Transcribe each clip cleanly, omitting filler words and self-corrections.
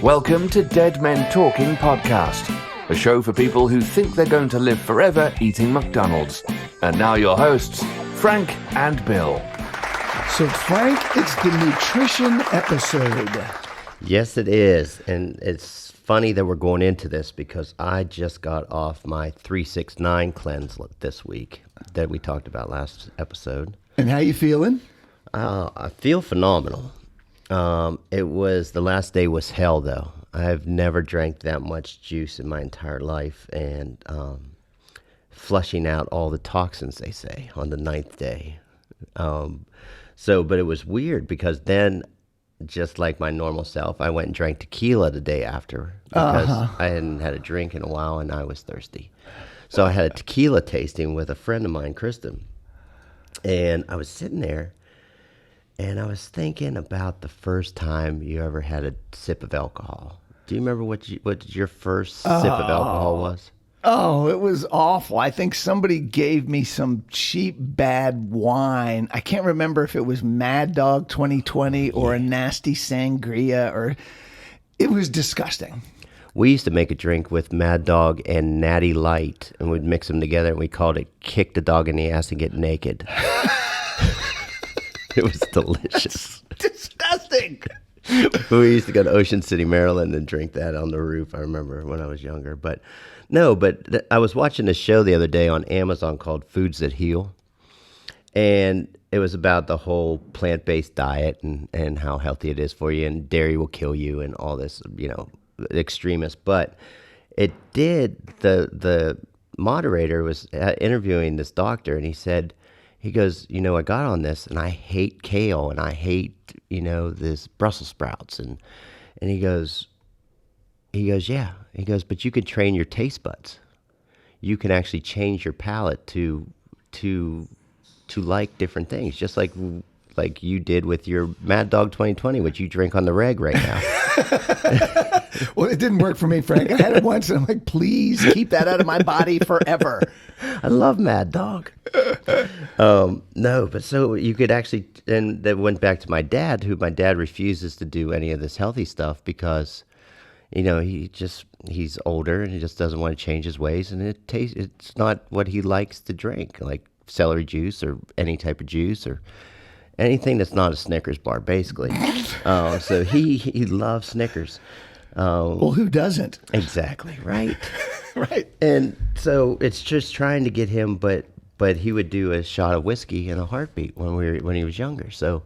Welcome to Dead Men Talking Podcast, a show for people who think they're going to live forever eating McDonald's. And now your hosts, Frank and Bill. So, Frank, it's the nutrition episode. Yes, it is. And it's funny that we're going into this because I just got off my 369 cleanse this week that we talked about last episode. And how you feeling? I feel phenomenal. The last day was hell, though. I've never drank that much juice in my entire life, and flushing out all the toxins, they say, on the 9th day. But it was weird because then, just like my normal self, I went and drank tequila the day after because I hadn't had a drink in a while and I was thirsty. So I had a tequila tasting with a friend of mine, Kristen, and I was sitting there. And I was thinking about the first time you ever had a sip of alcohol. Do you remember what your first sip of alcohol was? Oh, it was awful. I think somebody gave me some cheap, bad wine. I can't remember if it was Mad Dog 2020 or a nasty sangria, or it was disgusting. We used to make a drink with Mad Dog and Natty Light, and we'd mix them together, and we called it Kick the Dog in the Ass and Get Naked. It was delicious. Disgusting. We used to go to Ocean City, Maryland, and drink that on the roof. I remember when I was younger. But I was watching a show the other day on Amazon called Foods That Heal. And it was about the whole plant-based diet and how healthy it is for you, and dairy will kill you and all this, extremist. But it did, the moderator was interviewing this doctor, and he goes, I got on this and I hate kale and I hate, this Brussels sprouts. And he goes, yeah. He goes, but you can train your taste buds. You can actually change your palate to like different things, just like you did with your Mad Dog 2020, which you drink on the reg right now. Well, it didn't work for me, Frank. I had it once and I'm like, please keep that out of my body forever. I love Mad Dog. No, but so you could actually, and that went back to my dad, my dad refuses to do any of this healthy stuff because, he's older and he just doesn't want to change his ways, and it's not what he likes to drink, like celery juice or any type of juice or anything that's not a Snickers bar, basically. So he loves Snickers. Well, who doesn't? Exactly, right? Right. And so it's just trying to get him, but he would do a shot of whiskey in a heartbeat when he was younger. So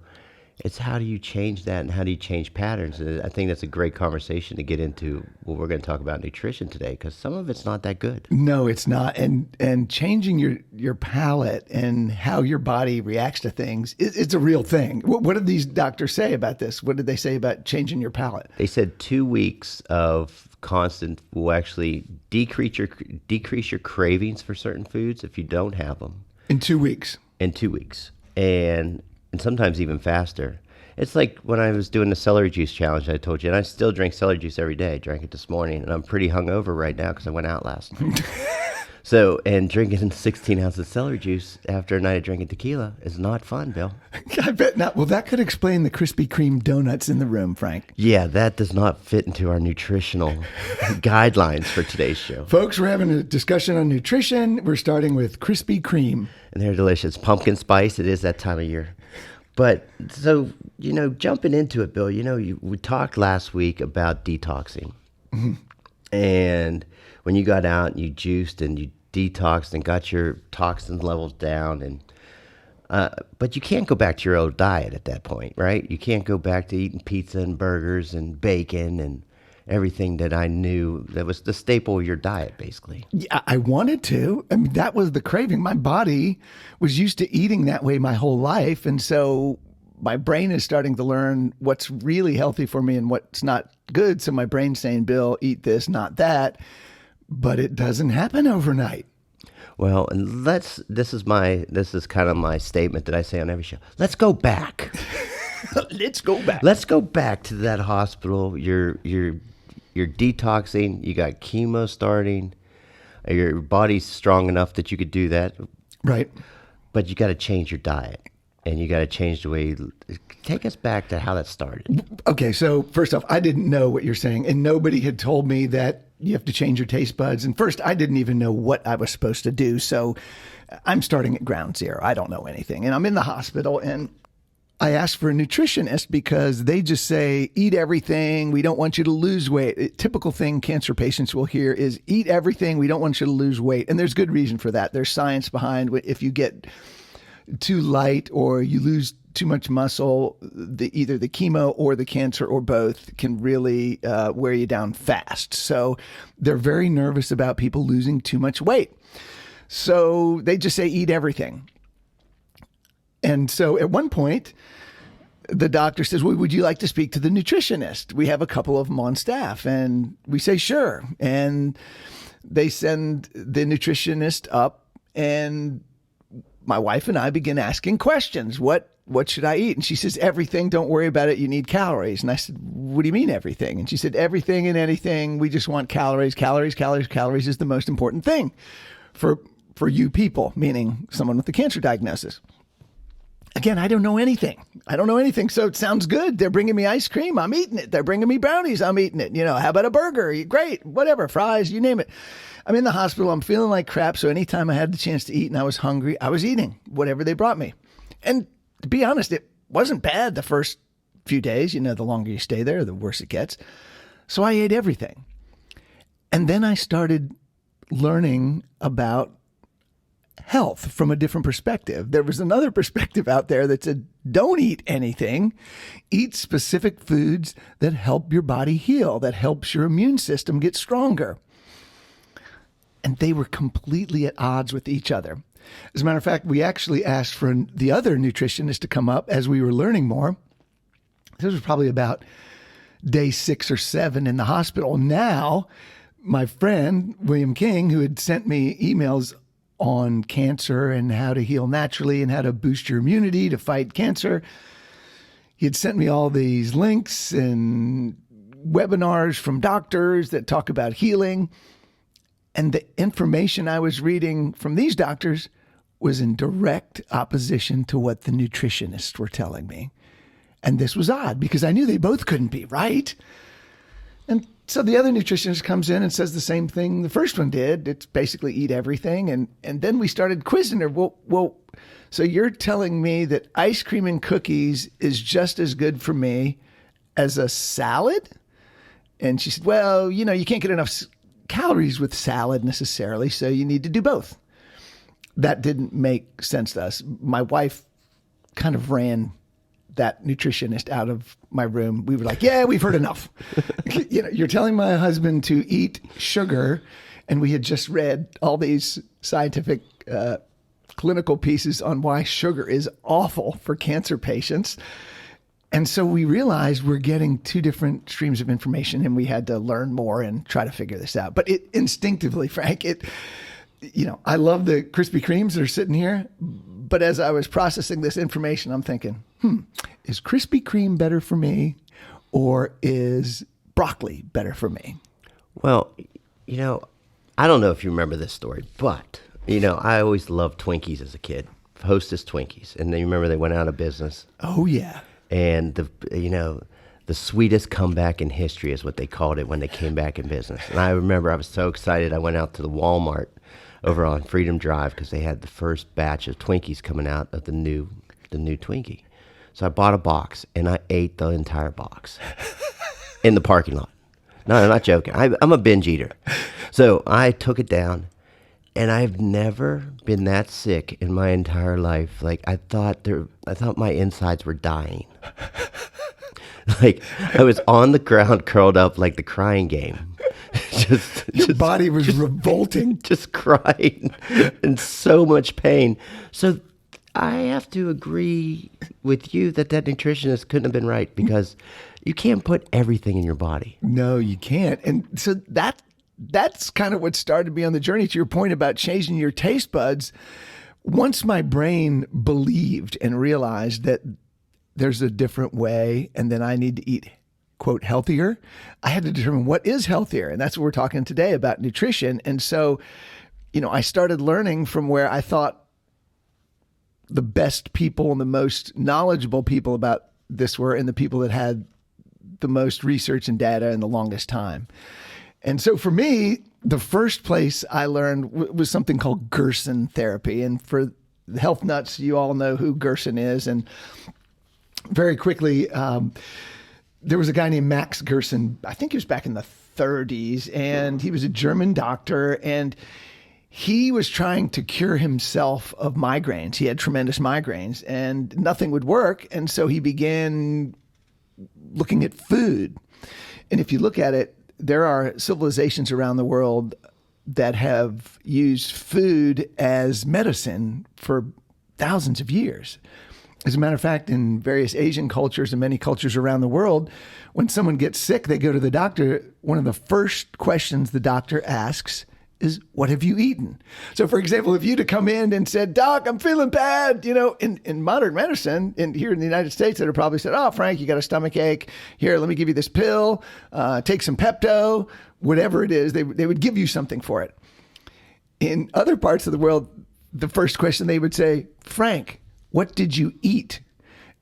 it's how do you change that and how do you change patterns? And I think that's a great conversation to get into. Well, we're going to talk about nutrition today because some of it's not that good. No, it's not. And changing your palate and how your body reacts to things, it's a real thing. What did these doctors say about this? What did they say about changing your palate? They said 2 weeks of constant will actually decrease your cravings for certain foods if you don't have them. In 2 weeks? In 2 weeks. And sometimes even faster. It's like when I was doing the celery juice challenge I told you, and I still drink celery juice every day. I drank it this morning, and I'm pretty hungover right now because I went out last night. So, and drinking 16 ounces of celery juice after a night of drinking tequila is not fun, Bill. I bet not. Well, that could explain the Krispy Kreme donuts in the room, Frank. Yeah, that does not fit into our nutritional guidelines for today's show. Folks, we're having a discussion on nutrition. We're starting with Krispy Kreme. And they're delicious. Pumpkin spice, it is that time of year. But so, jumping into it, Bill, we talked last week about detoxing. Mm-hmm. And when you got out and you juiced and you detoxed and got your toxin levels down, and but you can't go back to your old diet at that point, right? You can't go back to eating pizza and burgers and bacon and everything that I knew that was the staple of your diet, basically. Yeah, I wanted to. I mean, that was the craving. My body was used to eating that way my whole life. And so my brain is starting to learn what's really healthy for me and what's not good. So my brain's saying, Bill, eat this, not that. But it doesn't happen overnight. Well, and this is kind of my statement that I say on every show. Let's go back. Let's go back. Let's go back to that hospital. You're detoxing. You got chemo starting. Your body's strong enough that you could do that. Right. But you got to change your diet. and you got to change the way. Take us back to how that started. Okay, so first off, I didn't know what you're saying, and nobody had told me that you have to change your taste buds. And first, I didn't even know what I was supposed to do. So I'm starting at ground zero. I don't know anything. And I'm in the hospital, and I asked for a nutritionist because they just say, eat everything. We don't want you to lose weight. A typical thing cancer patients will hear is eat everything. We don't want you to lose weight. And there's good reason for that. There's science behind if you get too light or you lose too much muscle, either the chemo or the cancer or both can really wear you down fast. So they're very nervous about people losing too much weight. So they just say, eat everything. And so at one point, the doctor says, well, would you like to speak to the nutritionist? We have a couple of them on staff. And we say, sure. And they send the nutritionist up, and my wife and I begin asking questions. What should I eat? And she says, everything. Don't worry about it. You need calories. And I said, what do you mean everything? And she said, everything and anything. We just want calories. Calories is the most important thing for you people, meaning someone with a cancer diagnosis. Again, I don't know anything. So it sounds good. They're bringing me ice cream. I'm eating it. They're bringing me brownies. I'm eating it. How about a burger? Great. Whatever. Fries, you name it. I'm in the hospital. I'm feeling like crap. So anytime I had the chance to eat and I was hungry, I was eating whatever they brought me. And to be honest, it wasn't bad the first few days. The longer you stay there, the worse it gets. So I ate everything. And then I started learning about health from a different perspective. There was another perspective out there that said, don't eat anything. Eat specific foods that help your body heal, that helps your immune system get stronger. And they were completely at odds with each other. As a matter of fact, we actually asked for the other nutritionist to come up as we were learning more. This was probably about day 6 or 7 in the hospital. Now, my friend, William King, who had sent me emails on cancer and how to heal naturally and how to boost your immunity to fight cancer, he had sent me all these links and webinars from doctors that talk about healing. And the information I was reading from these doctors was in direct opposition to what the nutritionists were telling me. And this was odd because I knew they both couldn't be right. And so the other nutritionist comes in and says the same thing the first one did. It's basically eat everything. And then we started quizzing her. Well, so you're telling me that ice cream and cookies is just as good for me as a salad? And she said, well, you can't get enough calories with salad necessarily, so you need to do both. That didn't make sense to us. My wife kind of ran that nutritionist out of my room. We were like, yeah, we've heard enough. You're telling my husband to eat sugar, and we had just read all these scientific clinical pieces on why sugar is awful for cancer patients. And so we realized we're getting 2 different streams of information, and we had to learn more and try to figure this out. But it instinctively, Frank, I love the Krispy Kremes that are sitting here. But as I was processing this information, I'm thinking, is Krispy Kreme better for me, or is broccoli better for me? Well, I don't know if you remember this story, but, I always loved Twinkies as a kid, Hostess Twinkies. And then you remember they went out of business. Oh, yeah. And the sweetest comeback in history is what they called it when they came back in business. And I remember I was so excited. I went out to the Walmart over on Freedom Drive because they had the first batch of Twinkies coming out of the new Twinkie. So I bought a box and I ate the entire box in the parking lot. No, I'm not joking. I'm a binge eater. So I took it down, and I've never been that sick in my entire life. Like I thought my insides were dying. Like I was on the ground curled up like the Crying Game. Your body was revolting. Just crying in so much pain. So I have to agree with you that nutritionist couldn't have been right, because you can't put everything in your body. No, you can't. And so that's kind of what started me on the journey, to your point about changing your taste buds. Once my brain believed and realized that there's a different way and then I need to eat, quote, healthier, I had to determine what is healthier. And that's what we're talking today about, nutrition. And so, I started learning from where I thought the best people and the most knowledgeable people about this were, and the people that had the most research and data in the longest time. And so for me, the first place I learned was something called Gerson Therapy. And for the health nuts, you all know who Gerson is. And very quickly, there was a guy named Max Gerson. I think he was back in the 30s, and he was a German doctor, and he was trying to cure himself of migraines. He had tremendous migraines, and nothing would work. And so he began looking at food. And if you look at it, there are civilizations around the world that have used food as medicine for thousands of years. As a matter of fact, in various Asian cultures and many cultures around the world, when someone gets sick, they go to the doctor. One of the first questions the doctor asks is, what have you eaten? So, for example, if you'd have come in and said, Doc, I'm feeling bad, in modern medicine, here in the United States, they'd have probably said, oh, Frank, you got a stomach ache. Here, let me give you this pill. Take some Pepto, whatever it is. They would give you something for it. In other parts of the world, the first question they would say, Frank, what did you eat?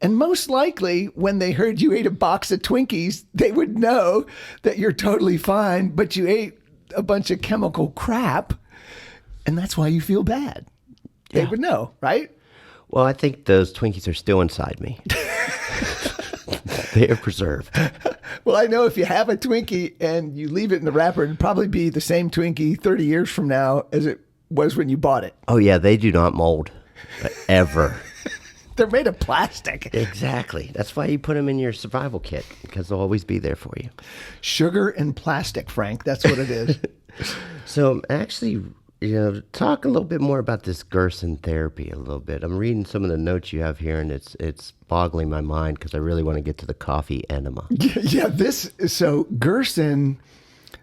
And most likely, when they heard you ate a box of Twinkies, they would know that you're totally fine, but you ate a bunch of chemical crap, and that's why you feel bad. They would know, right? Well, I think those Twinkies are still inside me. They are preserved. Well, I know if you have a Twinkie and you leave it in the wrapper, it'd probably be the same Twinkie 30 years from now as it was when you bought it. Oh, yeah, they do not mold, ever. They're made of plastic. Exactly. That's why you put them in your survival kit, because they'll always be there for you. Sugar and plastic, Frank. That's what it is. So actually, talk a little bit more about this Gerson therapy a little bit. I'm reading some of the notes you have here, and it's boggling my mind because I really want to get to the coffee enema. Yeah, so Gerson,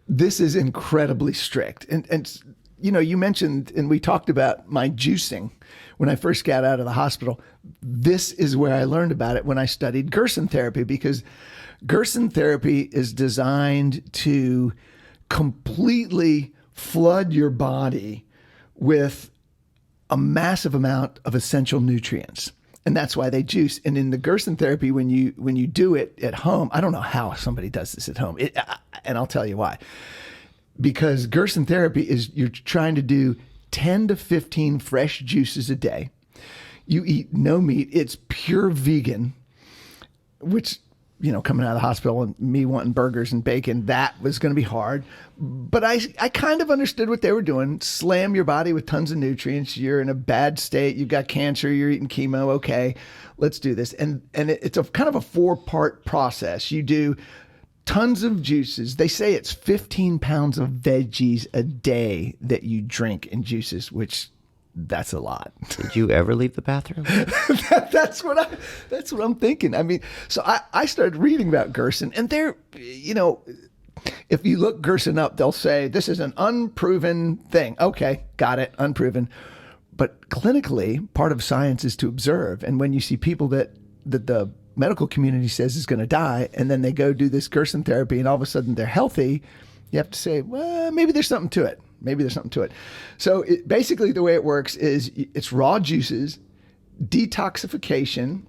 this is incredibly strict. And you mentioned, and we talked about my juicing when I first got out of the hospital. This is where I learned about it when I studied Gerson therapy, because Gerson therapy is designed to completely flood your body with a massive amount of essential nutrients. And that's why they juice. And in the Gerson therapy, when you do it at home, I don't know how somebody does this at home, and I'll tell you why. Because Gerson therapy is, you're trying to do 10 to 15 fresh juices a day. You eat no meat. It's pure vegan, which, coming out of the hospital and me wanting burgers and bacon, that was going to be hard. But I kind of understood what they were doing. Slam your body with tons of nutrients. You're in a bad state. You've got cancer. You're eating chemo. Okay, let's do this. And it's a kind of a 4-part process. You do tons of juices. They say it's 15 pounds of veggies a day that you drink in juices, which that's a lot. Did you ever leave the bathroom? That's what I'm thinking. I mean, so I started reading about Gerson, and they're, if you look Gerson up, they'll say this is an unproven thing. Okay, got it, unproven. But clinically, part of science is to observe. And when you see people that the medical community says is going to die, and then they go do this Gerson therapy, and all of a sudden they're healthy, you have to say, well, maybe there's something to it. So basically the way it works is it's raw juices, detoxification,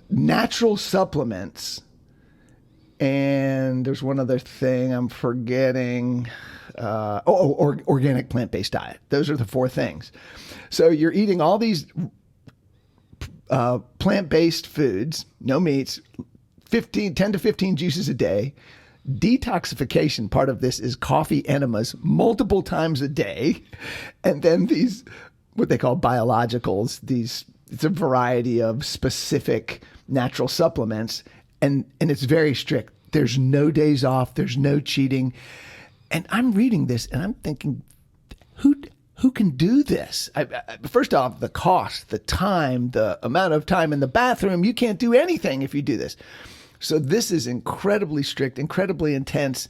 natural supplements, and there's one other thing I'm forgetting. Organic plant-based diet. Those are the 4 things. So you're eating all these plant-based foods, no meats, 10 to 15 juices a day. Detoxification, part of this is coffee enemas multiple times a day. And then these, what they call biologicals, it's a variety of specific natural supplements. And it's very strict. There's no days off. There's no cheating. And I'm reading this and I'm thinking, who can do this? First off, the cost, the time, the amount of time in the bathroom, you can't do anything if you do this. So this is incredibly strict, incredibly intense.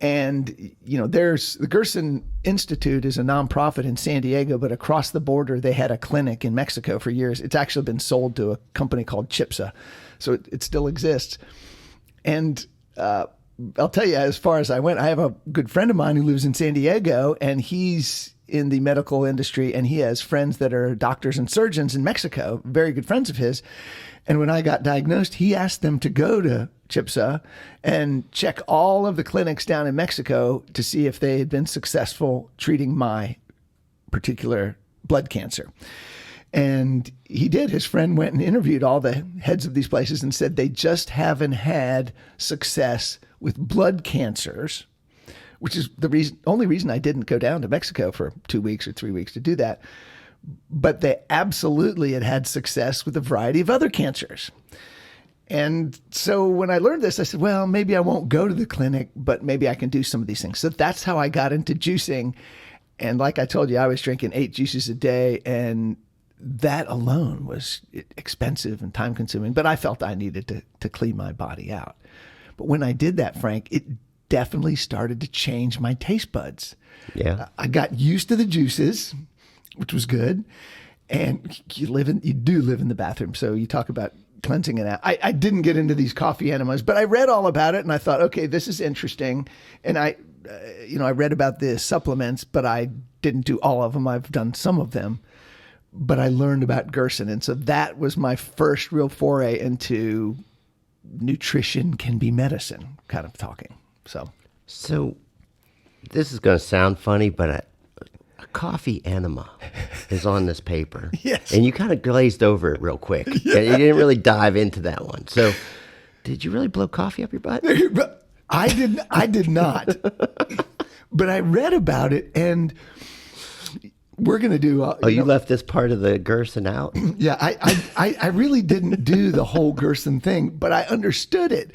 And, there's the Gerson Institute is a nonprofit in San Diego, but across the border, they had a clinic in Mexico for years. It's actually been sold to a company called Chipsa. So it still exists. And I'll tell you, as far as I went, I have a good friend of mine who lives in San Diego, and he's in the medical industry, and he has friends that are doctors and surgeons in Mexico, very good friends of his. And when I got diagnosed, he asked them to go to CHIPSA and check all of the clinics down in Mexico to see if they had been successful treating my particular blood cancer. And he did. His friend went and interviewed all the heads of these places and said they just haven't had success with blood cancers, which is the only reason I didn't go down to Mexico for 2 weeks or 3 weeks to do that. But they absolutely had success with a variety of other cancers. And so when I learned this, I said, well, maybe I won't go to the clinic, but maybe I can do some of these things. So that's how I got into juicing. And like I told you, I was drinking 8 juices a day, and that alone was expensive and time consuming, but I felt I needed to clean my body out. But when I did that, Frank, it definitely started to change my taste buds. Yeah. I got used to the juices, which was good. And you do live in the bathroom. So you talk about cleansing it out. I didn't get into these coffee enemas, but I read all about it and I thought, okay, this is interesting. And I read about the supplements, but I didn't do all of them. I've done some of them, but I learned about Gerson. And so that was my first real foray into nutrition can be medicine kind of talking. So this is going to sound funny, but a coffee enema is on this paper. Yes. And you kind of glazed over it real quick. Yeah. And you didn't really dive into that one. So did you really blow coffee up your butt? I did not. But I read about it, and we're going to do... you left this part of the Gerson out? Yeah, I really didn't do the whole Gerson thing, but I understood it.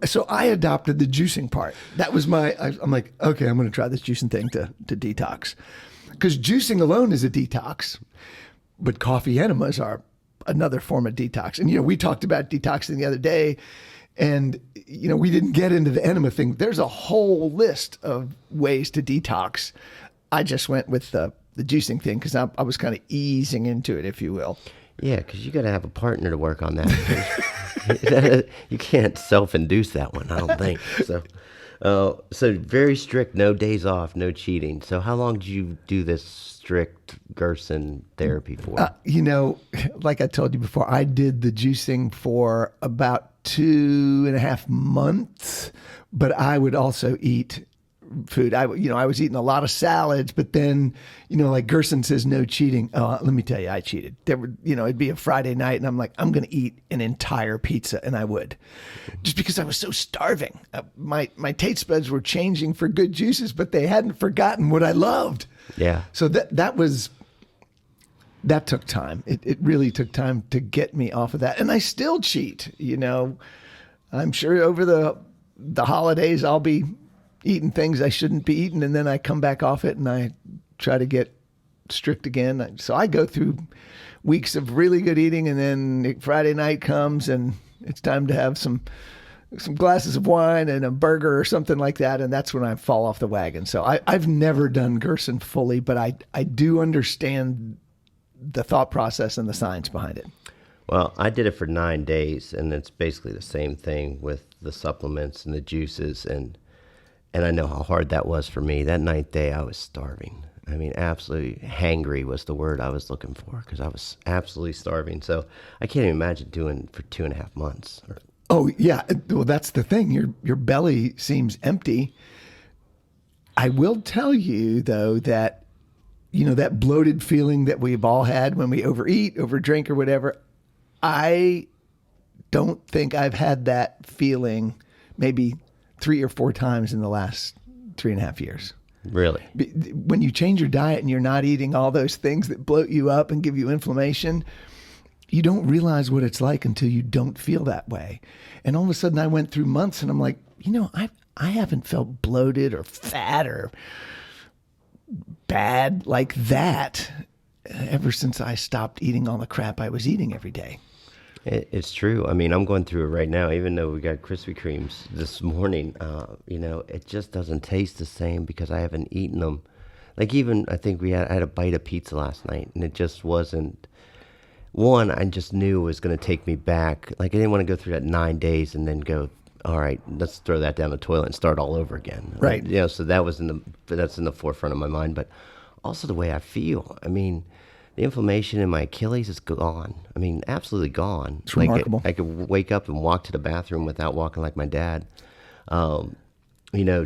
So I adopted the juicing part. That was I'm like, okay, I'm going to try this juicing thing to detox. Because juicing alone is a detox, but coffee enemas are another form of detox. And, we talked about detoxing the other day, and, we didn't get into the enema thing. There's a whole list of ways to detox. I just went with the juicing thing because I was kind of easing into it, if you will. Yeah, because you got to have a partner to work on that. You can't self-induce that one, I don't think. So very strict, no days off, no cheating. So how long did you do this strict Gerson therapy for? Like I told you before, I did the juicing for about 2.5 months, but I would also eat food. I was eating a lot of salads, but then, like Gerson says, no cheating. Oh, let me tell you, I cheated. There would, it'd be a Friday night and I'm like, I'm going to eat an entire pizza. And I would, just because I was so starving. My taste buds were changing for good juices, but they hadn't forgotten what I loved. Yeah. So that took time. It really took time to get me off of that. And I still cheat, I'm sure over the holidays, I'll be eating things I shouldn't be eating, and then I come back off it and I try to get strict again. So I go through weeks of really good eating, and then Friday night comes and it's time to have some glasses of wine and a burger or something like that, and that's when I fall off the wagon. So I've never done Gerson fully, but I do understand the thought process and the science behind it. Well, I did it for 9 days, and it's basically the same thing with the supplements and the juices, and I know how hard that was for me. That 9th day, I was starving. I mean, absolutely hangry was the word I was looking for, because I was absolutely starving. So I can't even imagine doing for 2.5 months. Oh, yeah. Well, that's the thing. Your belly seems empty. I will tell you, though, that, that bloated feeling that we've all had when we overeat, overdrink, or whatever, I don't think I've had that feeling maybe 3 or 4 times in the last 3.5 years. Really? When you change your diet and you're not eating all those things that bloat you up and give you inflammation, you don't realize what it's like until you don't feel that way. And all of a sudden I went through months and I'm like, I haven't felt bloated or fat or bad like that ever since I stopped eating all the crap I was eating every day. It's true. I mean, I'm going through it right now, even though we got Krispy Kremes this morning. It just doesn't taste the same because I haven't eaten them. Like even, I think I had a bite of pizza last night, and it just wasn't, I just knew it was going to take me back. Like I didn't want to go through that 9 days and then go, all right, let's throw that down the toilet and start all over again. Right. So that's in the forefront of my mind. But also the way I feel. I mean, the inflammation in my Achilles is gone. I mean, absolutely gone. It's remarkable. I could wake up and walk to the bathroom without walking like my dad.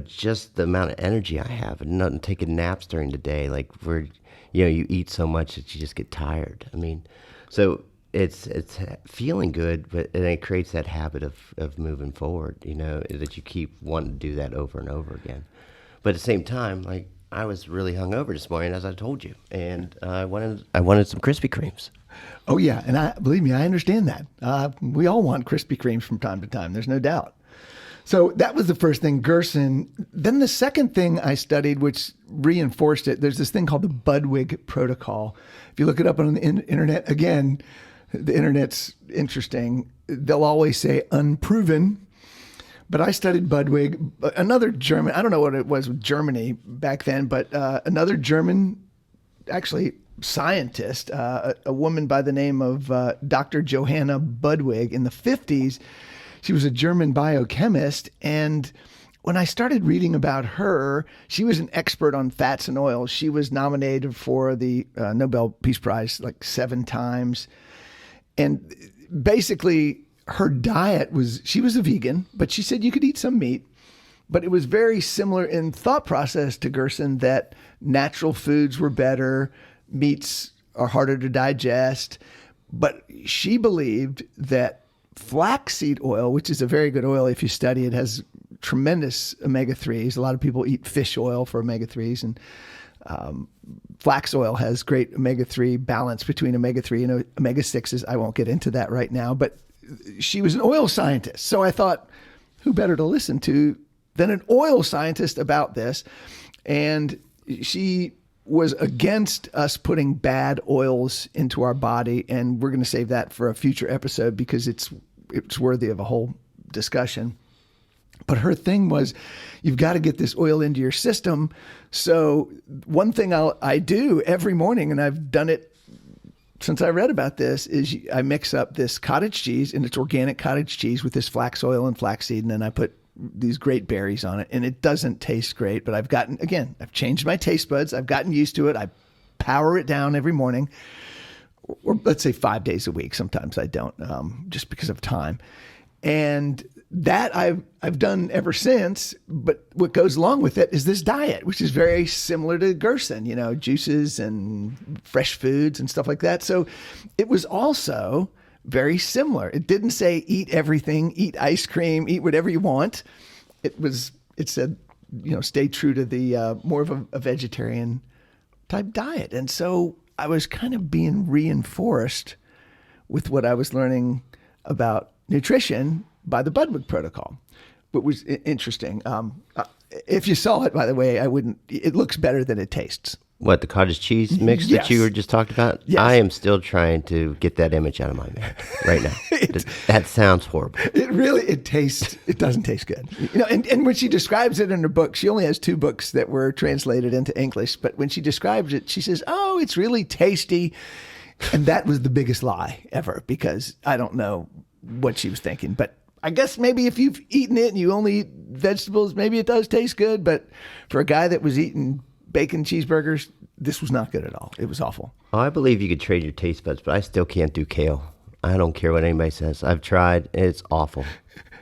Just the amount of energy I have, and not taking naps during the day, like where, you eat so much that you just get tired. I mean, so it's feeling good, but and it creates that habit of moving forward, that you keep wanting to do that over and over again. But at the same time, like I was really hungover this morning, as I told you, and I wanted some Krispy Kremes. Oh yeah, and believe me, I understand that. We all want Krispy Kremes from time to time. There's no doubt. So that was the first thing, Gerson. Then the second thing I studied, which reinforced it, there's this thing called the Budwig protocol. If you look it up on the internet, again, the internet's interesting. They'll always say unproven. But I studied Budwig, another German, I don't know what it was with Germany back then, but another German, actually, scientist, a woman by the name of Dr. Johanna Budwig in the 50s. She was a German biochemist, and when I started reading about her, she was an expert on fats and oils. She was nominated for the Nobel Peace Prize like 7 times. And basically, her diet she was a vegan, but she said you could eat some meat. But it was very similar in thought process to Gerson, that natural foods were better, meats are harder to digest. But she believed that flaxseed oil, which is a very good oil if you study it, has tremendous omega-3s. A lot of people eat fish oil for omega-3s, and flax oil has great omega-3 balance between omega-3 and omega-6s. I won't get into that right now, but she was an oil scientist. So I thought, who better to listen to than an oil scientist about this? And she was against us putting bad oils into our body, and we're going to save that for a future episode because it's worthy of a whole discussion. But her thing was, you've got to get this oil into your system. So one thing I do every morning, and I've done it since I read about this, is I mix up this cottage cheese, and it's organic cottage cheese, with this flax oil and flaxseed, and then I put these great berries on it, and it doesn't taste great, but I've changed my taste buds. I've gotten used to it. I power it down every morning, or let's say 5 days a week. Sometimes I don't, just because of time. And that I've done ever since. But what goes along with it is this diet, which is very similar to Gerson, juices and fresh foods and stuff like that. So it was also very similar. It didn't say eat everything, eat ice cream, eat whatever you want. It said, stay true to the more of a vegetarian type diet. And so I was kind of being reinforced with what I was learning about nutrition by the Budwig protocol, which was interesting. If you saw it, by the way, it looks better than it tastes. What, the cottage cheese mix that you were just talking about? Yes. I am still trying to get that image out of my mind right now. That sounds horrible. It doesn't taste good. And when she describes it in her book, she only has 2 books that were translated into English, but when she describes it, she says, oh, it's really tasty. And that was the biggest lie ever, because I don't know what she was thinking. But I guess maybe if you've eaten it and you only eat vegetables, maybe it does taste good. But for a guy that was eating bacon cheeseburgers, this was not good at all. It was awful. Oh, I believe you could trade your taste buds, but I still can't do kale. I don't care what anybody says. I've tried. It's awful.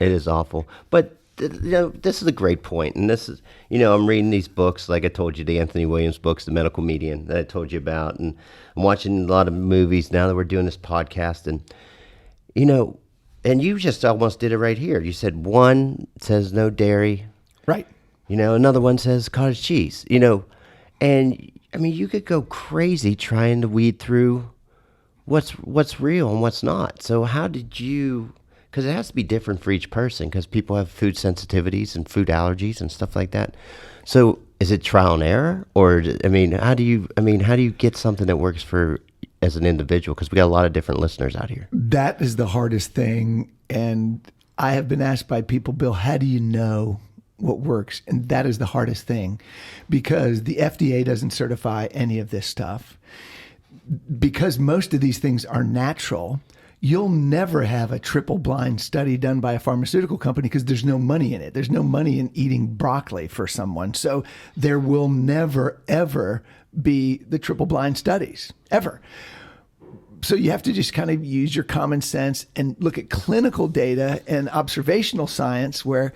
It is awful. But this is a great point. And this is, I'm reading these books, like I told you, the Anthony Williams books, The Medical Medium, that I told you about. And I'm watching a lot of movies now that we're doing this podcast. And, and you just almost did it right here. You said one says no dairy. Right. Another one says cottage cheese, and I mean, you could go crazy trying to weed through what's real and what's not. So how did you, because it has to be different for each person, because people have food sensitivities and food allergies and stuff like that. So is it trial and error, or how do you get something that works for as an individual? Because we got a lot of different listeners out here. That is the hardest thing. And I have been asked by people, Bill, how do you know what works? And that is the hardest thing, because the FDA doesn't certify any of this stuff. Because most of these things are natural, you'll never have a triple blind study done by a pharmaceutical company because there's no money in it. There's no money in eating broccoli for someone. So there will never, ever be the triple blind studies, ever. So you have to just kind of use your common sense and look at clinical data and observational science where,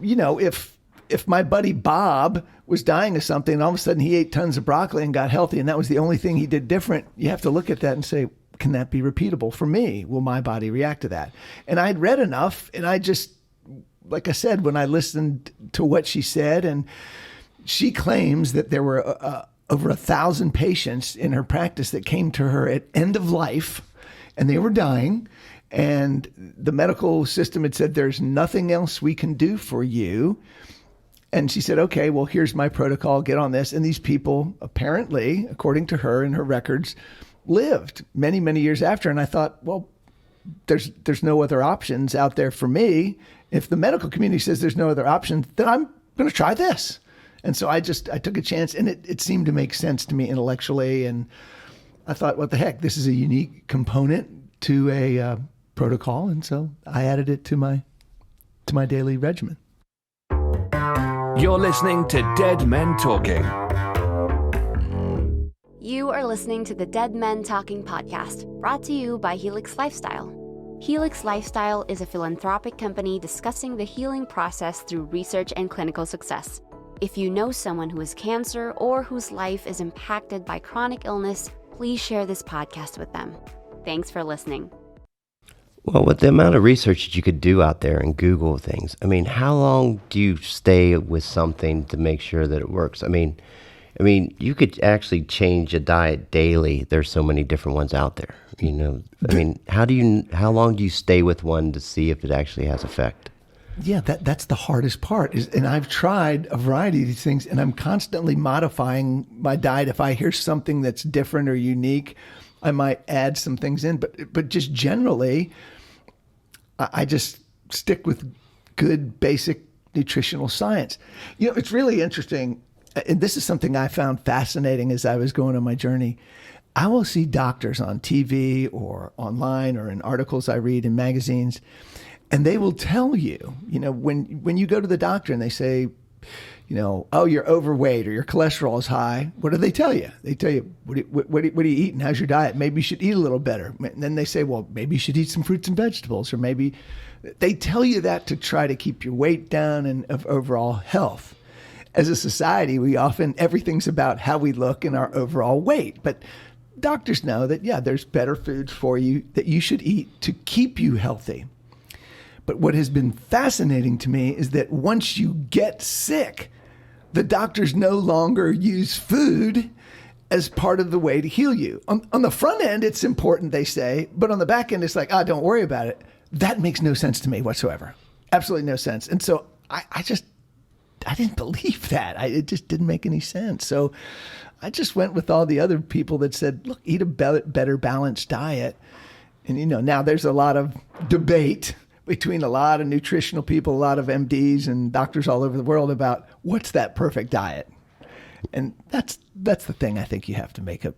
if my buddy Bob was dying of something and all of a sudden he ate tons of broccoli and got healthy and that was the only thing he did different, you have to look at that and say, can that be repeatable for me? Will my body react to that? And I'd read enough, and I just, like I said, when I listened to what she said, and she claims that there were over 1,000 patients in her practice that came to her at end of life, and they were dying, and the medical system had said, there's nothing else we can do for you. And she said, okay, well, here's my protocol, get on this. And these people, apparently, according to her and her records, lived many, many years after. And I thought, well, there's no other options out there for me. If the medical community says there's no other options, then I'm going to try this. And so I took a chance, and it seemed to make sense to me intellectually. And I thought, what the heck, this is a unique component to a protocol. And so I added it to my daily regimen. You're listening to Dead Men Talking. You are listening to the Dead Men Talking podcast, brought to you by Helix Lifestyle. Helix Lifestyle is a philanthropic company discussing the healing process through research and clinical success. If you know someone who has cancer or whose life is impacted by chronic illness, please share this podcast with them. Thanks for listening. Well, with the amount of research that you could do out there and Google things, I mean, how long do you stay with something to make sure that it works? I mean, you could actually change a diet daily. There's so many different ones out there, I mean, how long do you stay with one to see if it actually has effect? Yeah, that's the hardest part. And I've tried a variety of these things, and I'm constantly modifying my diet. If I hear something that's different or unique, I might add some things in. But just generally, I just stick with good basic nutritional science. It's really interesting. And this is something I found fascinating as I was going on my journey. I will see doctors on TV or online or in articles I read in magazines, and they will tell you, when you go to the doctor and they say, oh, you're overweight or your cholesterol is high, what do they tell you? They tell you, what do you eat and how's your diet? Maybe you should eat a little better. And then they say, well, maybe you should eat some fruits and vegetables, or maybe they tell you that to try to keep your weight down and of overall health. As a society, everything's about how we look and our overall weight. But doctors know that, there's better foods for you that you should eat to keep you healthy. But what has been fascinating to me is that once you get sick, the doctors no longer use food as part of the way to heal you. On the front end, it's important, they say, but on the back end, it's like, don't worry about it. That makes no sense to me whatsoever. Absolutely no sense. And so I didn't believe that. It just didn't make any sense. So I just went with all the other people that said, look, eat a better balanced diet. And, now there's a lot of debate between a lot of nutritional people, a lot of MDs and doctors all over the world about what's that perfect diet. And that's the thing I think you have to make up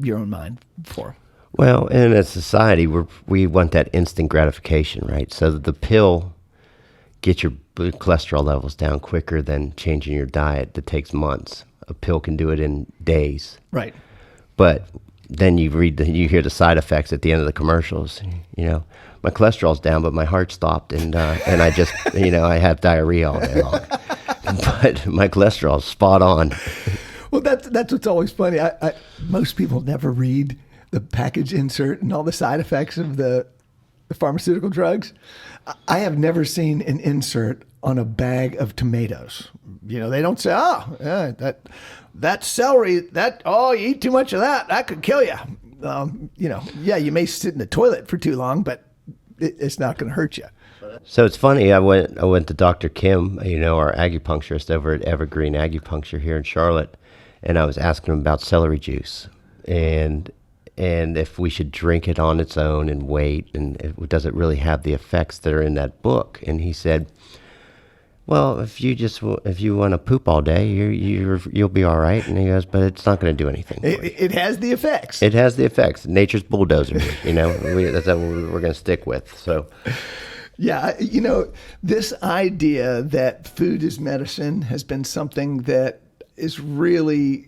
your own mind for. Well, in a society we want that instant gratification, right? So that the pill gets your cholesterol levels down quicker than changing your diet that takes months. A pill can do it in days. Right. But then you hear the side effects at the end of the commercials. My cholesterol's down, but my heart stopped, and I just, I have diarrhea all day long. But my cholesterol's spot on. Well, that's what's always funny. Most people never read the package insert and all the side effects of the pharmaceutical drugs. I have never seen an insert on a bag of tomatoes. They don't say, that celery, you eat too much of that could kill you. You may sit in the toilet for too long, but it's not going to hurt you. So it's funny. I went to Dr. Kim, our acupuncturist over at Evergreen Acupuncture here in Charlotte, and I was asking him about celery juice and if we should drink it on its own and wait, and does it really have the effects that are in that book? And he said, well, if you want to poop all day, you'll be all right. And he goes, but it's not going to do anything. It has the effects. It has the effects. Nature's bulldozer. That's what we're going to stick with. So, yeah, this idea that food is medicine has been something that is really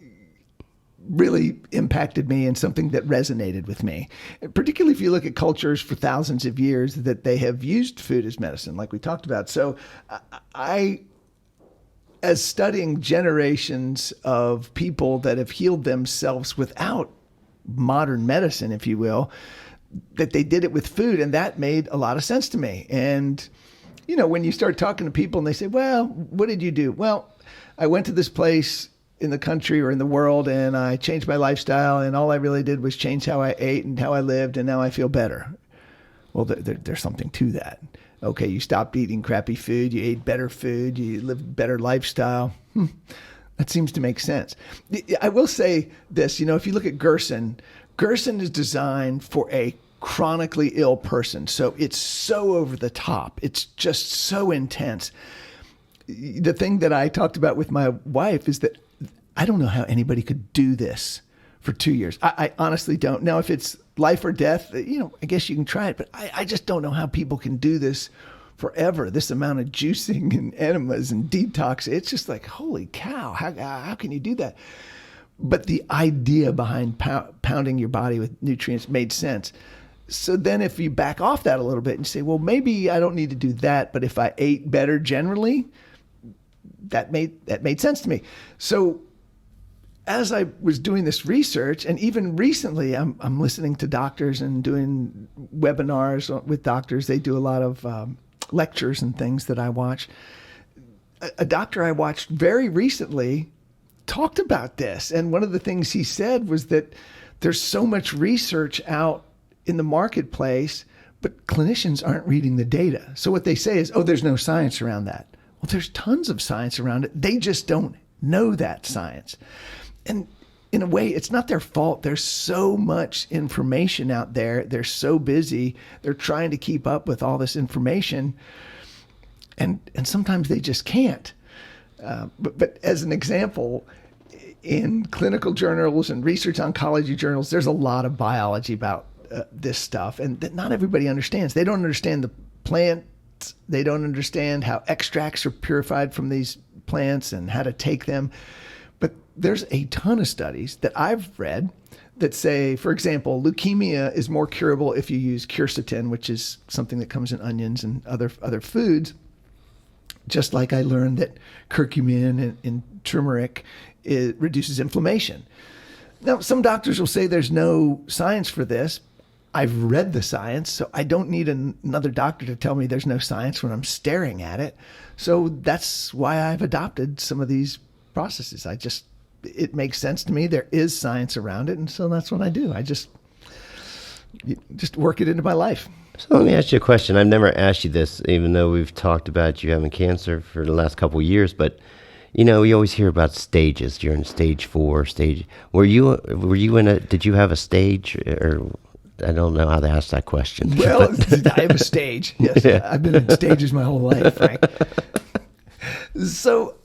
impacted me and something that resonated with me. Particularly if you look at cultures for thousands of years that they have used food as medicine, like we talked about. So as studying generations of people that have healed themselves without modern medicine, if you will, that they did it with food, and that made a lot of sense to me. And, when you start talking to people and they say, well, what did you do? Well, I went to this place in the country or in the world, and I changed my lifestyle, and all I really did was change how I ate and how I lived, and now I feel better. Well, there's something to that. Okay, you stopped eating crappy food, you ate better food, you lived a better lifestyle. That seems to make sense. I will say this, if you look at Gerson is designed for a chronically ill person. So it's so over the top. It's just so intense. The thing that I talked about with my wife is that I don't know how anybody could do this for 2 years. I honestly don't. Now, if it's life or death, I guess you can try it, but I just don't know how people can do this forever. This amount of juicing and enemas and detox, it's just like, holy cow, how can you do that? But the idea behind pounding your body with nutrients made sense. So then if you back off that a little bit and say, well, maybe I don't need to do that, but if I ate better generally, that made sense to me. So as I was doing this research, and even recently, I'm listening to doctors and doing webinars with doctors. They do a lot of lectures and things that I watch. A doctor I watched very recently talked about this, and one of the things he said was that there's so much research out in the marketplace, but clinicians aren't reading the data. So what they say is, oh, there's no science around that. Well, there's tons of science around it. They just don't know that science. And in a way, it's not their fault. There's so much information out there. They're so busy. They're trying to keep up with all this information. And sometimes they just can't. But as an example, in clinical journals and research oncology journals, there's a lot of biology about this stuff, and that not everybody understands. They don't understand the plant. They don't understand how extracts are purified from these plants and how to take them. But there's a ton of studies that I've read that say, for example, leukemia is more curable if you use quercetin, which is something that comes in onions and other foods. Just like I learned that curcumin and turmeric reduces inflammation. Now, some doctors will say there's no science for this. I've read the science, so I don't need another doctor to tell me there's no science when I'm staring at it. So that's why I've adopted some of these processes. It makes sense to me. There is science around it, and so that's what I do. I just work it into my life. So let me ask you a question. I've never asked you this, even though we've talked about you having cancer for the last couple of years, but we always hear about stages. You're in stage 4, were you did you have a stage, or I don't know how to ask that question. Well, I have a stage. Yes. Yeah. I've been in stages my whole life, Frank. So,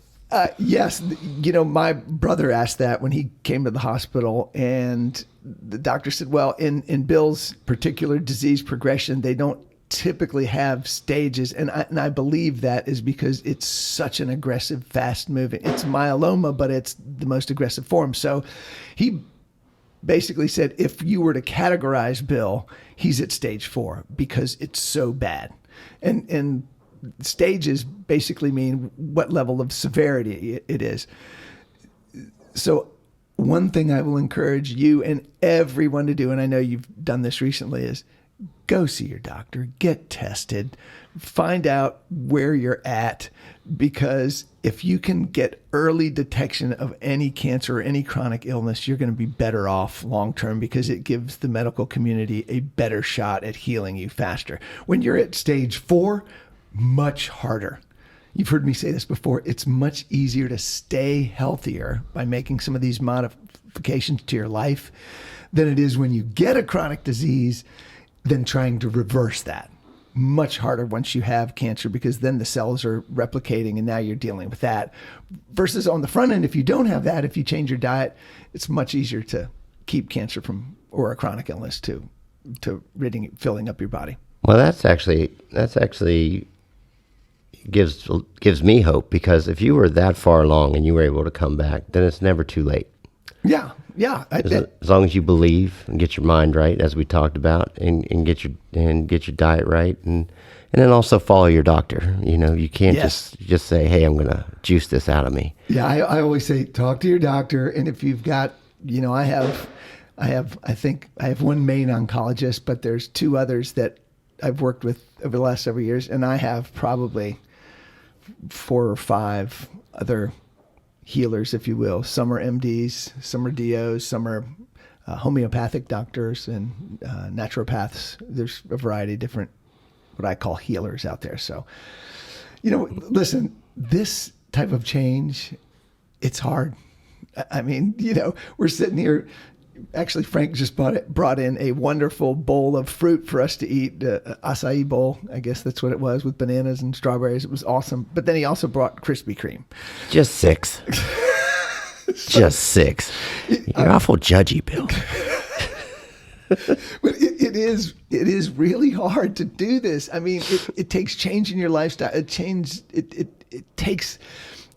yes, my brother asked that when he came to the hospital, and the doctor said, well, in Bill's particular disease progression, they don't typically have stages. And I believe that is because it's such an aggressive, fast moving. It's myeloma, but it's the most aggressive form. So he basically said, if you were to categorize Bill, he's at stage 4 because it's so bad. And stages basically mean what level of severity it is. So one thing I will encourage you and everyone to do, and I know you've done this recently, is go see your doctor, get tested, find out where you're at, because if you can get early detection of any cancer or any chronic illness, you're going to be better off long term, because it gives the medical community a better shot at healing you faster. When you're at stage 4, much harder. You've heard me say this before. It's much easier to stay healthier by making some of these modifications to your life than it is when you get a chronic disease than trying to reverse that. much harder once you have cancer because then the cells are replicating and now you're dealing with that. Versus on the front end, if you don't have that, if you change your diet, it's much easier to keep cancer from, or a chronic illness to filling up your body. Well, that's actually gives me hope, because if you were that far along and you were able to come back, then it's never too late. Yeah. As long as you believe and get your mind right, as we talked about, and get your diet right, and then also follow your doctor. You can't just say, "Hey, I'm going to juice this out of me." Yeah, I always say talk to your doctor, and if you've got, I have one main oncologist, but there's two others that I've worked with over the last several years, and I have probably 4 or 5 other healers, if you will. Some are MDs, some are DOs, some are homeopathic doctors and naturopaths. There's a variety of different, what I call healers out there. So, listen, this type of change, it's hard. I mean, we're sitting here. Actually, Frank just brought in a wonderful bowl of fruit for us to eat, acai bowl. I guess that's what it was, with bananas and strawberries. It was awesome. But then he also brought Krispy Kreme. Just 6. Just 6. You're awful judgy, Bill. But it is really hard to do this. I mean, it takes changing your lifestyle. It takes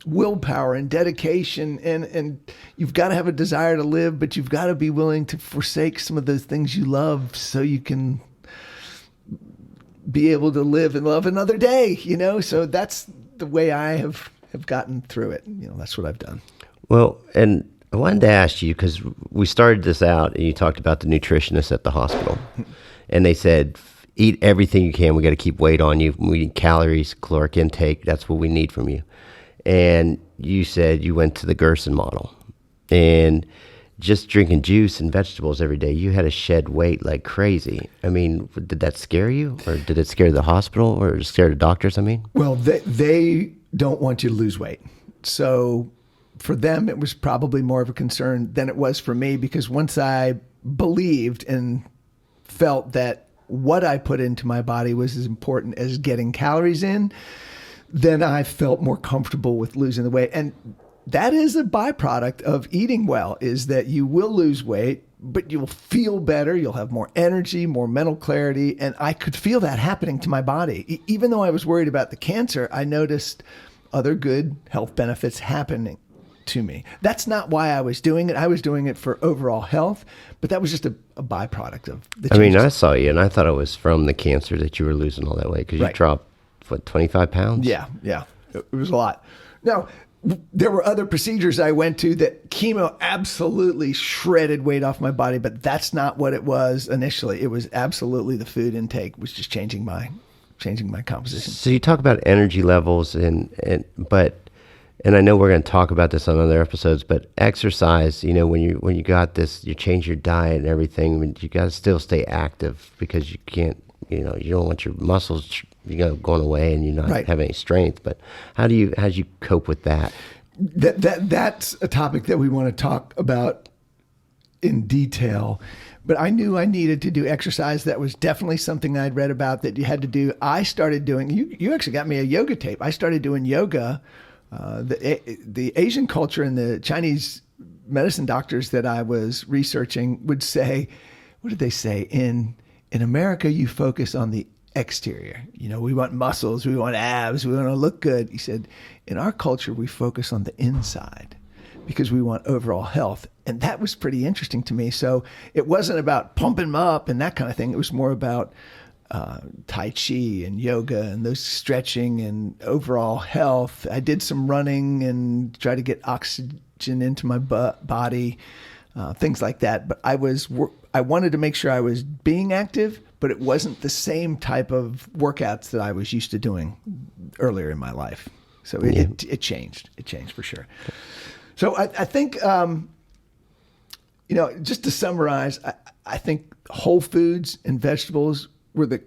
willpower and dedication, and you've got to have a desire to live, but you've got to be willing to forsake some of those things you love so you can be able to live and love another day, so that's the way I have gotten through it. That's what I've done. Well, and I wanted to ask you, because we started this out and you talked about the nutritionist at the hospital, and they said, eat everything you can. We got to keep weight on you. We need calories, caloric intake. That's what we need from you. And you said you went to the Gerson model, and just drinking juice and vegetables every day, you had to shed weight like crazy. I mean, did that scare you, or did it scare the hospital, or scare the doctors? Well, they don't want you to lose weight. So for them, it was probably more of a concern than it was for me, because once I believed and felt that what I put into my body was as important as getting calories in, then I felt more comfortable with losing the weight. And that is a byproduct of eating well, is that you will lose weight, but you'll feel better. You'll have more energy, more mental clarity. And I could feel that happening to my body. Even though I was worried about the cancer, I noticed other good health benefits happening to me. That's not why I was doing it. I was doing it for overall health, but that was just a byproduct of the changes. I mean, I saw you and I thought it was from the cancer that you were losing all that weight, because you dropped, 25 pounds? Yeah. It was a lot. Now, there were other procedures I went to that chemo absolutely shredded weight off my body, but that's not what it was initially. It was absolutely the food intake was just changing my composition. So you talk about energy levels, and I know we're going to talk about this on other episodes, but exercise, when you got this, you change your diet and everything, you got to still stay active, because you can't, you don't want your muscles going away and you're not having any strength. But how do you cope with that? That's a topic that we want to talk about in detail. But I knew I needed to do exercise. That was definitely something I'd read about that you had to do. I started doing, you actually got me a yoga tape. I started doing yoga. The Asian culture and the Chinese medicine doctors that I was researching would say, what did they say? In America, you focus on the exterior. We want muscles, we want abs, we want to look good. He said, in our culture, we focus on the inside because we want overall health. And that was pretty interesting to me. So it wasn't about pumping them up and that kind of thing. It was more about Tai Chi and yoga and those stretching and overall health. I did some running and tried to get oxygen into my body, things like that. But I wanted to make sure I was being active, but it wasn't the same type of workouts that I was used to doing earlier in my life. So it changed. It changed for sure. So I think, just to summarize, I think whole foods and vegetables were the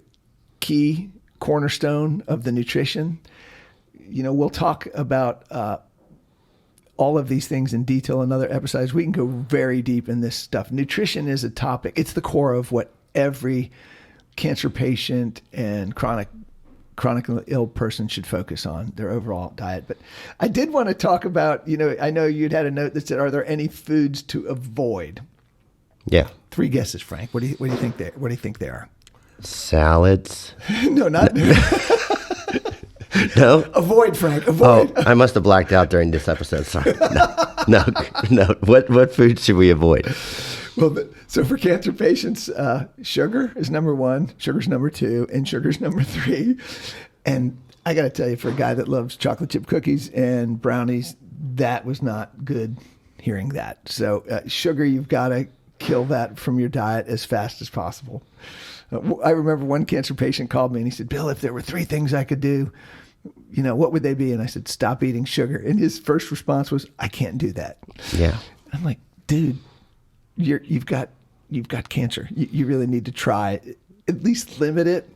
key cornerstone of the nutrition. We'll talk about all of these things in detail in other episodes. We can go very deep in this stuff. Nutrition is a topic. It's the core of what every cancer patient and chronically ill person should focus on their overall diet. But I did want to talk about, I know you'd had a note that said, are there any foods to avoid? Yeah. 3 guesses, Frank. What do you think they are? Salads. No, not No. Avoid, Frank. Avoid. Oh, I must have blacked out during this episode. Sorry. No. What food should we avoid? Well, so for cancer patients, sugar is number 1, sugar's number 2, and sugar's number 3. And I got to tell you, for a guy that loves chocolate chip cookies and brownies, that was not good hearing that. So sugar, you've got to kill that from your diet as fast as possible. I remember one cancer patient called me and he said, Bill, if there were 3 things I could do, what would they be? And I said, stop eating sugar. And his first response was, I can't do that. Yeah. I'm like, dude, you've got cancer. You really need to try, at least limit it.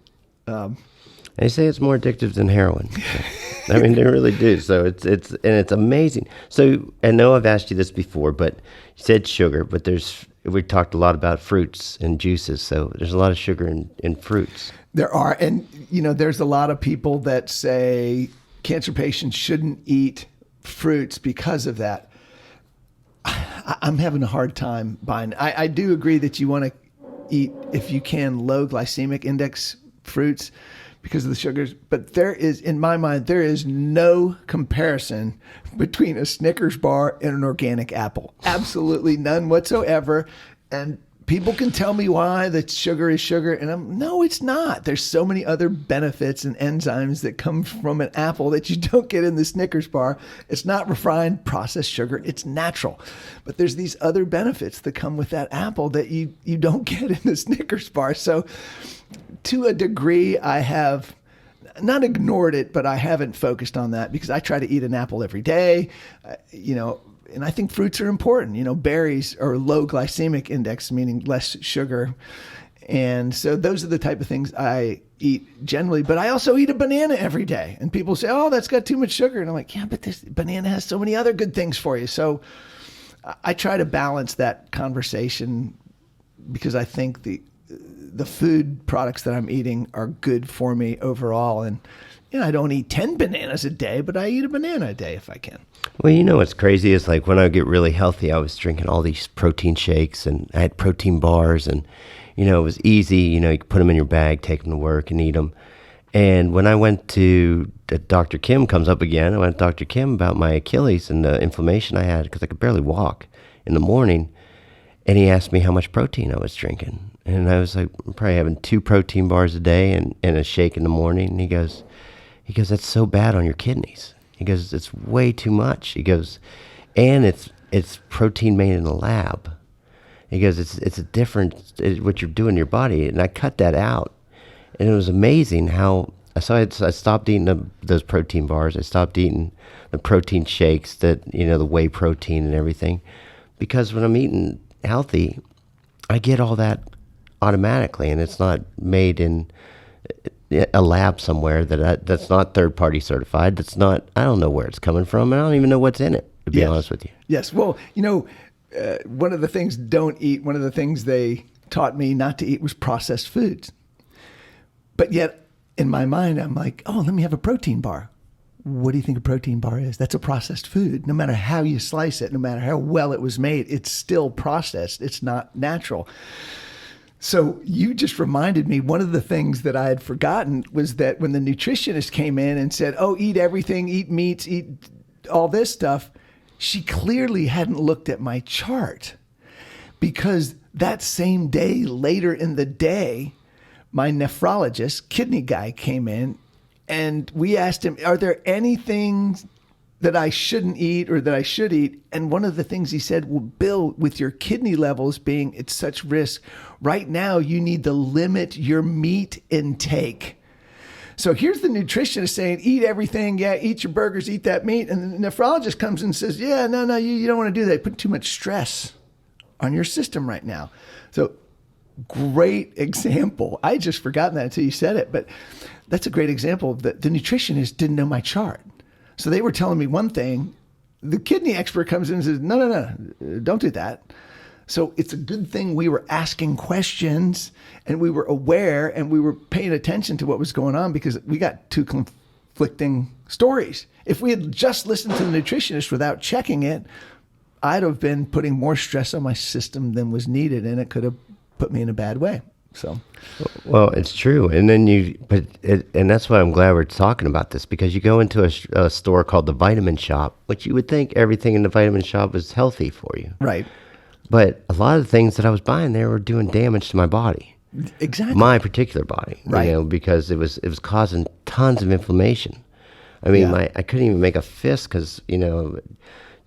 They say it's more addictive than heroin. I mean, they really do. So it's amazing. So I know I've asked you this before, but you said sugar, but we talked a lot about fruits and juices. So there's a lot of sugar in fruits. There are. And, there's a lot of people that say cancer patients shouldn't eat fruits because of that. I'm having a hard time buying. I do agree that you want to eat, if you can, low glycemic index fruits because of the sugars. But in my mind, there is no comparison between a Snickers bar and an organic apple. Absolutely none whatsoever. And people can tell me why that sugar is sugar. And no, it's not. There's so many other benefits and enzymes that come from an apple that you don't get in the Snickers bar. It's not refined processed sugar. It's natural. But there's these other benefits that come with that apple that you don't get in the Snickers bar. So to a degree, I have not ignored it, but I haven't focused on that because I try to eat an apple every day, and I think fruits are important. Berries are low glycemic index, meaning less sugar. And so those are the type of things I eat generally, but I also eat a banana every day. And people say, oh, that's got too much sugar. And I'm like, yeah, but this banana has so many other good things for you. So I try to balance that conversation because I think the food products that I'm eating are good for me overall. And, I don't eat 10 bananas a day, but I eat a banana a day if I can. Well, what's crazy is like when I get really healthy, I was drinking all these protein shakes and I had protein bars and, it was easy. You could put them in your bag, take them to work and eat them. And when I went to Dr. Kim comes up again, I went to Dr. Kim about my Achilles and the inflammation I had because I could barely walk in the morning. And he asked me how much protein I was drinking. And I was like, I'm probably having 2 protein bars a day and a shake in the morning. And he goes, that's so bad on your kidneys. He goes, it's way too much. He goes, and it's protein made in the lab. He goes, it's a different, what you're doing in your body. And I cut that out. And it was amazing how, I stopped eating those protein bars. I stopped eating the protein shakes the whey protein and everything. Because when I'm eating healthy, I get all that automatically, and it's not made in a lab somewhere that's not third-party certified. That's not, I don't know where it's coming from, and I don't even know what's in it, to be honest with you. Yes. Well, one of the things one of the things they taught me not to eat was processed foods. But yet, in my mind, I'm like, oh, let me have a protein bar. What do you think a protein bar is? That's a processed food. No matter how you slice it, no matter how well it was made, it's still processed. It's not natural. So you just reminded me, one of the things that I had forgotten was that when the nutritionist came in and said, oh, eat everything, eat meats, eat all this stuff, she clearly hadn't looked at my chart, because that same day, later in the day, my nephrologist, kidney guy, came in and we asked him, are there anything that I shouldn't eat or that I should eat? And one of the things he said, well, Bill, with your kidney levels being at such risk, right now you need to limit your meat intake. So here's the nutritionist saying, eat everything. Yeah, eat your burgers, eat that meat. And the nephrologist comes in and says, yeah, no, you don't want to do that. Put too much stress on your system right now. So great example. I had just forgotten that until you said it, but that's a great example of the nutritionist didn't know my chart. So they were telling me one thing. The kidney expert comes in and says, no, don't do that. So it's a good thing we were asking questions and we were aware and we were paying attention to what was going on, because we got two conflicting stories. If we had just listened to the nutritionist without checking it, I'd have been putting more stress on my system than was needed, and it could have put me in a bad way. So, well, it's true. And then and that's why I'm glad we're talking about this, because you go into a store called the Vitamin Shop, which you would think everything in the Vitamin Shop is healthy for you. right. But a lot of the things that I was buying there were doing damage to my body. Exactly. My particular body. Right. Because it was causing tons of inflammation. I mean, Yeah. I couldn't even make a fist because,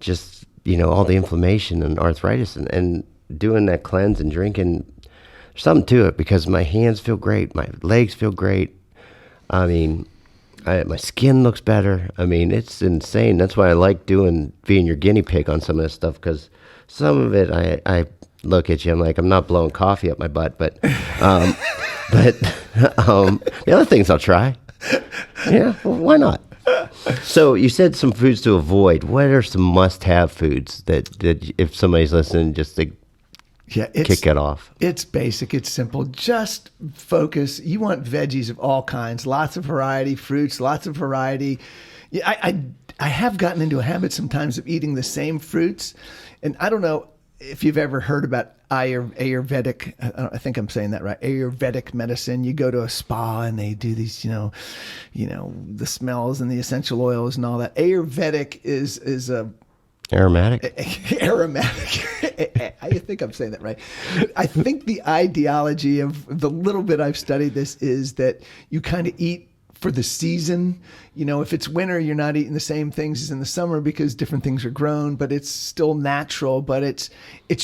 just, all the inflammation and arthritis, and doing that cleanse and drinking, there's something to it, because my hands feel great. My legs feel great. I mean, my skin looks better. I mean, it's insane. That's why I like being your guinea pig on some of this stuff, because some of it, I look at you, I'm like, I'm not blowing coffee up my butt, but the other things I'll try. Yeah, well, why not? So you said some foods to avoid. What are some must-have foods that if somebody's listening, just to kick it off? It's basic. It's simple. Just focus. You want veggies of all kinds, lots of variety, fruits, lots of variety. Yeah, I have gotten into a habit sometimes of eating the same fruits, and I don't know if you've ever heard about Ayurvedic, I think I'm saying that right, Ayurvedic medicine. You go to a spa and they do these, the smells and the essential oils and all that. Ayurvedic is a Aromatic? Aromatic. I think I'm saying that right. I think the ideology of the little bit I've studied this is that you kind of eat for the season. If it's winter, you're not eating the same things as in the summer because different things are grown, but it's still natural, but it's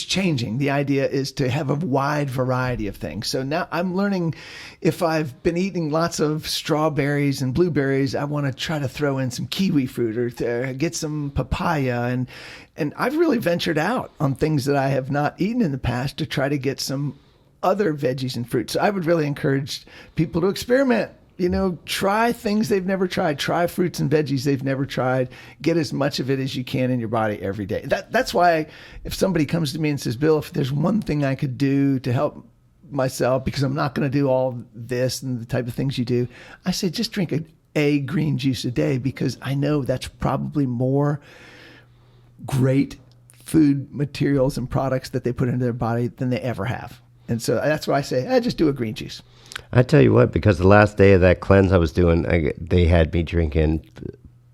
changing. The idea is to have a wide variety of things. So now I'm learning, if I've been eating lots of strawberries and blueberries, I want to try to throw in some kiwi fruit or get some papaya. And I've really ventured out on things that I have not eaten in the past to try to get some other veggies and fruits. So I would really encourage people to experiment. Try things they've never tried. Try fruits and veggies they've never tried. Get as much of it as you can in your body every day. That's why if somebody comes to me and says, Bill, if there's one thing I could do to help myself, because I'm not going to do all this and the type of things you do, I say just drink a green juice a day, because I know that's probably more great food materials and products that they put into their body than they ever have. And so that's why I say, just do a green juice. I tell you what, because the last day of that cleanse I was doing, they had me drinking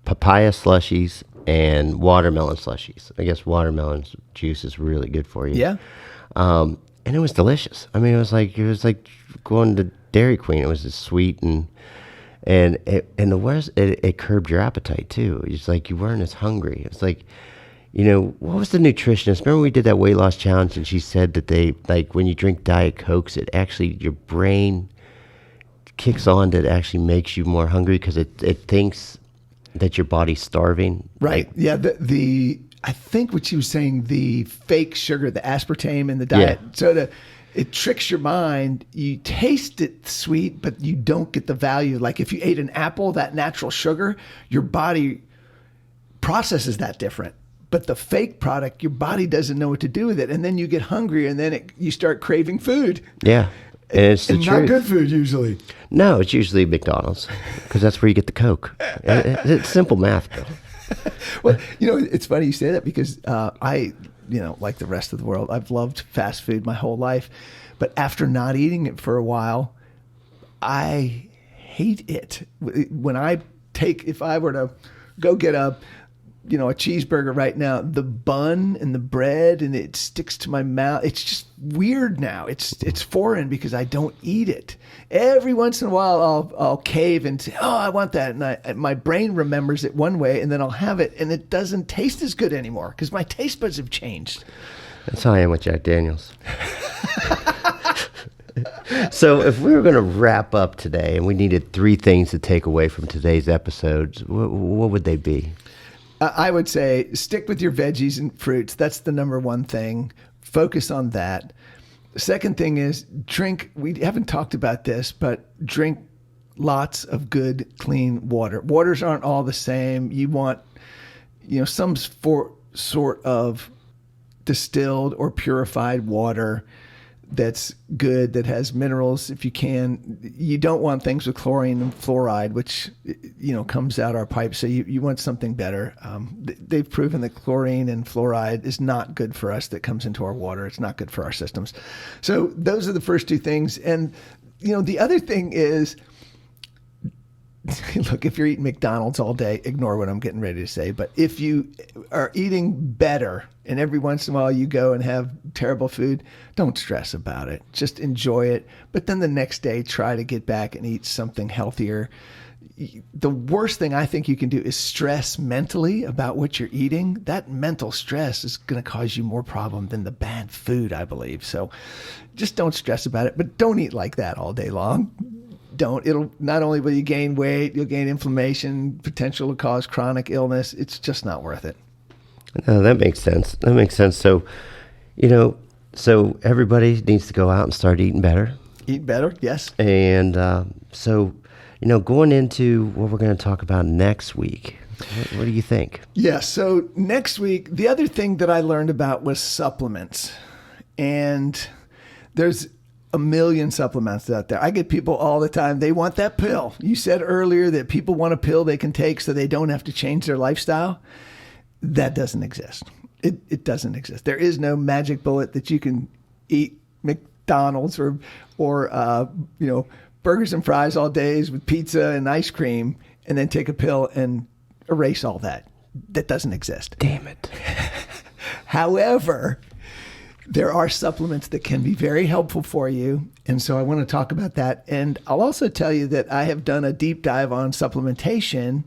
papaya slushies and watermelon slushies. I guess watermelon juice is really good for you. Yeah. And it was delicious. I mean, it was like going to Dairy Queen. It was just sweet and the worst, it curbed your appetite too. It's like you weren't as hungry. It's like, what was the nutritionist? Remember we did that weight loss challenge, and she said that when you drink Diet Cokes, it actually, your brain kicks on that actually makes you more hungry because it thinks that your body's starving. Right. Yeah. I think what she was saying, the fake sugar, the aspartame in the diet soda, it tricks your mind. You taste it sweet, but you don't get the value. Like if you ate an apple, that natural sugar, your body processes that different. But the fake product, your body doesn't know what to do with it. And then you get hungry, and then you start craving food. Yeah. And it's the truth. Not good food usually. No, it's usually McDonald's, because that's where you get the Coke. It's simple math, Bill. Well, it's funny you say that, because I, like the rest of the world, I've loved fast food my whole life. But after not eating it for a while, I hate it. If I were to go get a cheeseburger right now, the bun and the bread, and it sticks to my mouth. It's just weird now. It's foreign because I don't eat it. Every once in a while, I'll cave and say, "Oh, I want that," and my brain remembers it one way, and then I'll have it, and it doesn't taste as good anymore because my taste buds have changed. That's how I am with Jack Daniels. So if we were going to wrap up today, and we needed 3 things to take away from today's episodes, what would they be? I would say stick with your veggies and fruits. That's the number one thing. Focus on that. The second thing is drink. We haven't talked about this, but drink lots of good, clean water. Waters aren't all the same. You want, some sort of distilled or purified water that's good, that has minerals if you can. You don't want things with chlorine and fluoride, which, comes out our pipes. So you want something better. They've proven that chlorine and fluoride is not good for us, that comes into our water. It's not good for our systems. So those are the first two things. And, the other thing is, look, if you're eating McDonald's all day, ignore what I'm getting ready to say. But if you are eating better and every once in a while you go and have terrible food, don't stress about it. Just enjoy it. But then the next day, try to get back and eat something healthier. The worst thing I think you can do is stress mentally about what you're eating. That mental stress is going to cause you more problem than the bad food, I believe. So just don't stress about it, but don't eat like that all day long. It'll not only will you gain weight, you'll gain inflammation, potential to cause chronic illness. It's just not worth it. No, that makes sense. So, so everybody needs to go out and start eating better. Eat better, yes. And so, going into what we're going to talk about next week, what do you think? Yeah, so next week, the other thing that I learned about was supplements. And there's a million supplements out there. I get people all the time. They want that pill. You said earlier that people want a pill they can take so they don't have to change their lifestyle. That doesn't exist. It doesn't exist. There is no magic bullet that you can eat McDonald's or burgers and fries all days with pizza and ice cream and then take a pill and erase all that. That doesn't exist. Damn it. However, there are supplements that can be very helpful for you. And so I want to talk about that. And I'll also tell you that I have done a deep dive on supplementation,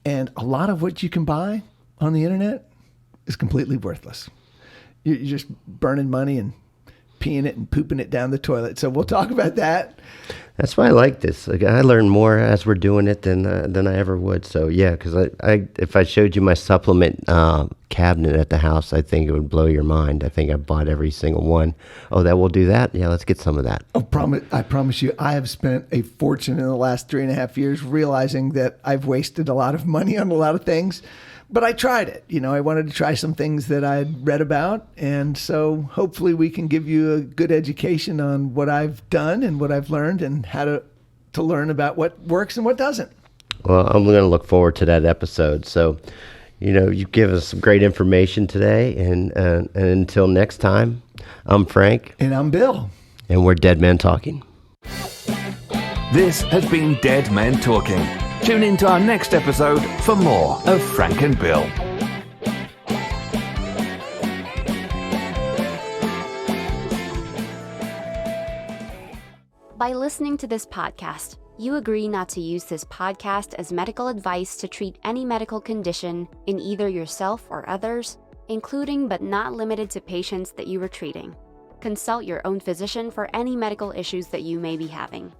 and a lot of what you can buy on the internet is completely worthless. You're just burning money and peeing it and pooping it down the toilet. So we'll talk about that. That's why I like this. Like, I learn more as we're doing it than I ever would. So yeah, because if I showed you my supplement cabinet at the house, I think it would blow your mind. I think I bought every single one. Oh, that will do that? Yeah, let's get some of that. I promise you, I have spent a fortune in the last 3.5 years realizing that I've wasted a lot of money on a lot of things. But I tried it. I wanted to try some things that I'd read about. And so hopefully we can give you a good education on what I've done and what I've learned and how to learn about what works and what doesn't. Well, I'm going to look forward to that episode. So, you give us some great information today. And until next time, I'm Frank. And I'm Bill. And we're Dead Men Talking. This has been Dead Men Talking. Tune in to our next episode for more of Frank and Bill. By listening to this podcast, you agree not to use this podcast as medical advice to treat any medical condition in either yourself or others, including but not limited to patients that you are treating. Consult your own physician for any medical issues that you may be having.